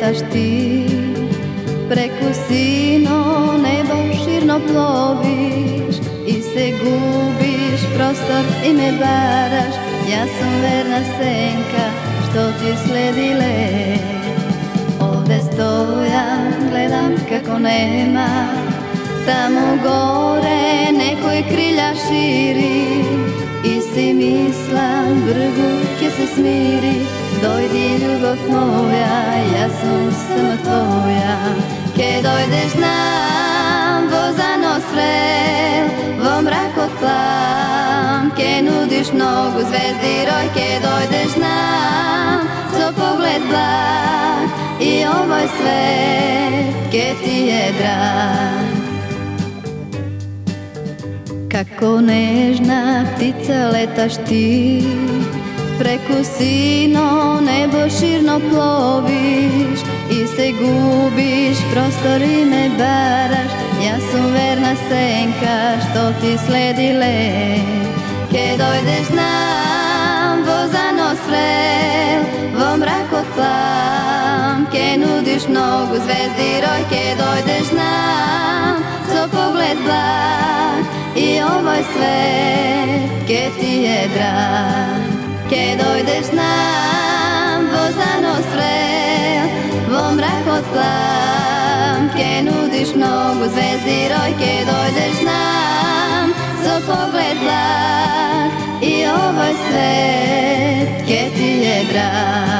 letaš ti, preko sino nebo širno ploviš i se gubiš, prostor i me baraš. Ja sam verna senka što ti sledi let. Ovde stojam, gledam kako nema, tamo gore nekoj krilja širi i si mislim brgu ke se smiri. Dojdi ljubav moja, ja sam samo tvoja. Ke dojdeš nam, vozano srel, vo mrak otplam, ke nudiš mnogo zvezdi roj. Ke dojdeš nam, so pogled blag i ovaj svet ke ti je drag. Kako nežna ptica letaš ti, preko sino nebo širno ploviš i se gubiš, prostor i me baraš. Ja sam verna senka što ti sledi let. Ke dojdeš nam, vozano srel, vo mrak otplam, ke nudiš mnogo zvezdi roj. Ke dojdeš nam, so pogled blag i ovaj svet ke ti je drag. Ke dojdeš nam, vozano srel, vo mrak otplam, ke nudiš mnogo zvezdi roj. Ke dojdeš nam, so pogled blag i ovaj svet ke ti je drag.